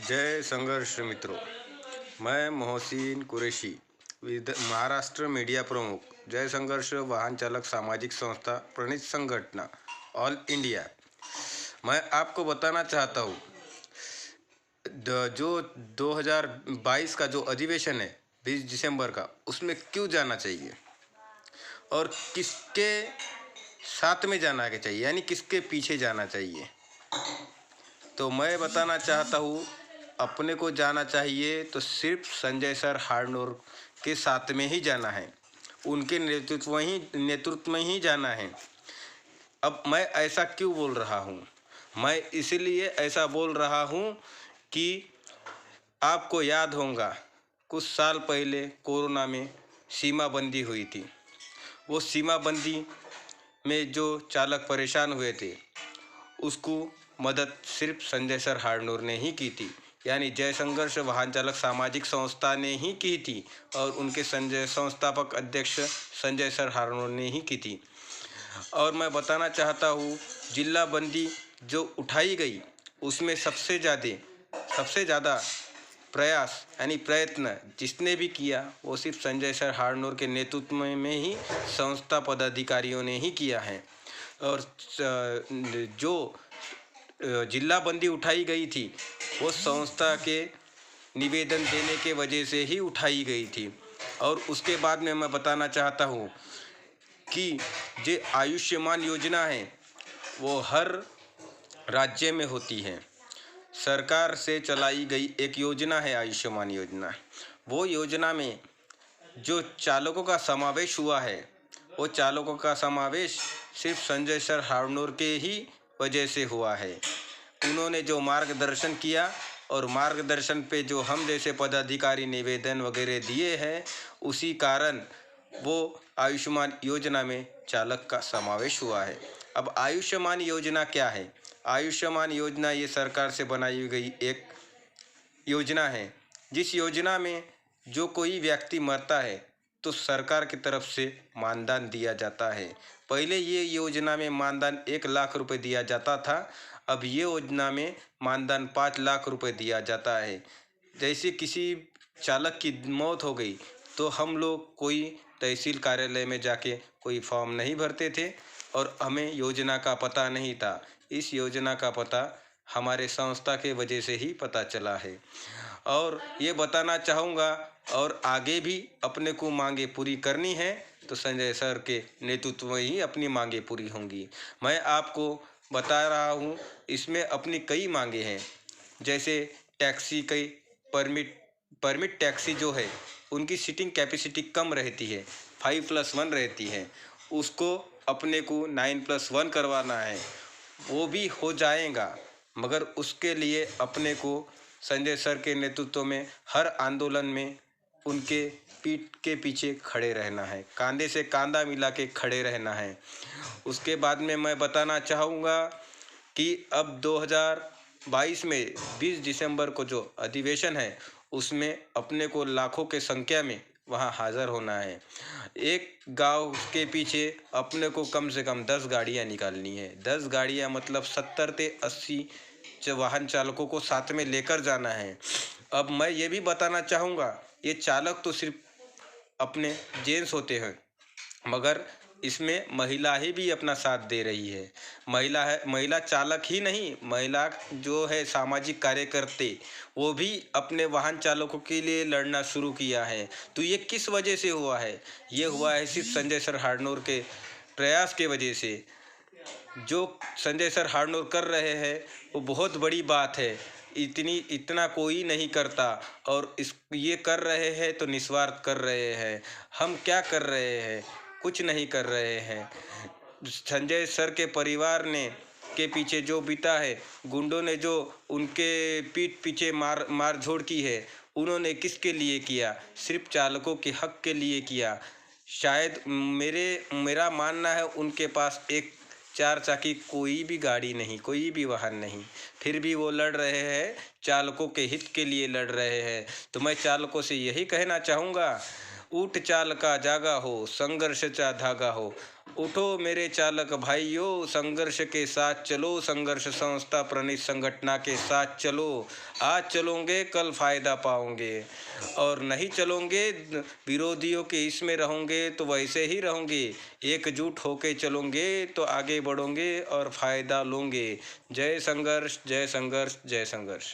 जय संघर्ष मित्रों। मैं मोहसिन कुरैशी, महाराष्ट्र मीडिया प्रमुख, जय संघर्ष वाहन चालक सामाजिक संस्था प्रणीत संगठन ऑल इंडिया। मैं आपको बताना चाहता हूँ जो 2022 का जो अधिवेशन है 20 दिसंबर का, उसमें क्यों जाना चाहिए और किसके साथ में जाना चाहिए, यानी किसके पीछे जाना चाहिए। तो मैं बताना चाहता हूँ, अपने को जाना चाहिए तो सिर्फ संजय सर हारनोर के साथ में ही जाना है, उनके नेतृत्व में ही जाना है। अब मैं ऐसा क्यों बोल रहा हूँ? मैं इसलिए ऐसा बोल रहा हूँ कि आपको याद होगा कुछ साल पहले कोरोना में सीमाबंदी हुई थी। वो सीमाबंदी में जो चालक परेशान हुए थे, उसको मदद सिर्फ संजय सर हारनोर ने ही की थी, यानी जय संघर्ष वाहन चालक सामाजिक संस्था ने ही की थी और उनके संस्थापक अध्यक्ष संजय सर हारनोर ने ही की थी। और मैं बताना चाहता हूँ, जिला बंदी जो उठाई गई उसमें सबसे ज़्यादा प्रयास यानी प्रयत्न जिसने भी किया वो सिर्फ संजय सर हारनोर के नेतृत्व में ही संस्था पदाधिकारियों ने ही किया है। और जो जिला बंदी उठाई गई थी वो संस्था के निवेदन देने के वजह से ही उठाई गई थी। और उसके बाद में मैं बताना चाहता हूँ कि जो आयुष्मान योजना है वो हर राज्य में होती है। सरकार से चलाई गई एक योजना है आयुष्मान योजना। वो योजना में जो चालकों का समावेश हुआ है, वो चालकों का समावेश सिर्फ संजय सर हारनोर के ही वजह से हुआ है। उन्होंने जो मार्गदर्शन किया और मार्गदर्शन पे जो हम जैसे पदाधिकारी निवेदन वगैरह दिए हैं, उसी कारण वो आयुष्मान योजना में चालक का समावेश हुआ है। अब आयुष्मान योजना क्या है? आयुष्मान योजना ये सरकार से बनाई गई एक योजना है, जिस योजना में जो कोई व्यक्ति मरता है तो सरकार की तरफ से मानधन दिया जाता है। पहले ये योजना में मानधन 1 लाख रुपए दिया जाता था, अब ये योजना में मानधन 5 लाख रुपए दिया जाता है। जैसे किसी चालक की मौत हो गई तो हम लोग कोई तहसील कार्यालय में जाके कोई फॉर्म नहीं भरते थे और हमें योजना का पता नहीं था। इस योजना का पता हमारे संस्था के वजह से ही पता चला है। और ये बताना चाहूँगा, और आगे भी अपने को मांगे पूरी करनी है तो संजय सर के नेतृत्व में ही अपनी मांगे पूरी होंगी। मैं आपको बता रहा हूँ, इसमें अपनी कई मांगे हैं। जैसे टैक्सी कई परमिट टैक्सी जो है उनकी सीटिंग कैपेसिटी कम रहती है, 5+1 रहती है, उसको अपने को 9+1 करवाना है। वो भी हो जाएगा, मगर उसके लिए अपने को संजय सर के नेतृत्व में हर आंदोलन में उनके पीठ के पीछे खड़े रहना है, कंधे से कंधा मिला के खड़े रहना है। उसके बाद में मैं बताना चाहूँगा कि अब 2022 में 20 दिसंबर को जो अधिवेशन है उसमें अपने को लाखों के संख्या में वहाँ हाज़िर होना है। एक गांव के पीछे अपने को कम से कम 10 गाड़ियाँ निकालनी है। 10 गाड़ियाँ मतलब 70 से 80 वाहन चालकों को साथ में लेकर जाना है। अब मैं ये भी बताना चाहूँगा, ये चालक तो सिर्फ अपने जेंट्स होते हैं, मगर इसमें महिलाएं भी अपना साथ दे रही है। महिला चालक ही नहीं, महिला जो है सामाजिक कार्यकर्ते, वो भी अपने वाहन चालकों के लिए लड़ना शुरू किया है। तो ये किस वजह से हुआ है? ये हुआ है सिर्फ संजय सर हारनोर के प्रयास के वजह से। जो संजय सर हारनोर कर रहे हैं वो बहुत बड़ी बात है, इतना कोई नहीं करता। और ये कर रहे हैं तो निस्वार्थ कर रहे हैं। हम क्या कर रहे हैं? कुछ नहीं कर रहे हैं। संजय सर के परिवार ने के पीछे जो बीता है, गुंडों ने जो उनके पीठ पीछे मार झोड़ की है, उन्होंने किसके लिए किया? सिर्फ चालकों के हक के लिए किया। शायद मेरा मानना है उनके पास एक 4 चक्की कोई भी गाड़ी नहीं, कोई भी वाहन नहीं, फिर भी वो लड़ रहे हैं, चालकों के हित के लिए लड़ रहे हैं। तो मैं चालकों से यही कहना चाहूँगा, ऊट चाल का जागा हो, संघर्ष चा धागा हो। उठो मेरे चालक भाइयों, संघर्ष के साथ चलो, संघर्ष संस्था प्रणीत संगठना के साथ चलो। आज चलोगे कल फायदा पाओगे, और नहीं चलोगे विरोधियों के इसमें रहोगे तो वैसे ही रहोगे। एकजुट होके चलोगे तो आगे बढ़ोगे और फायदा लोगे। जय संघर्ष, जय संघर्ष, जय संघर्ष।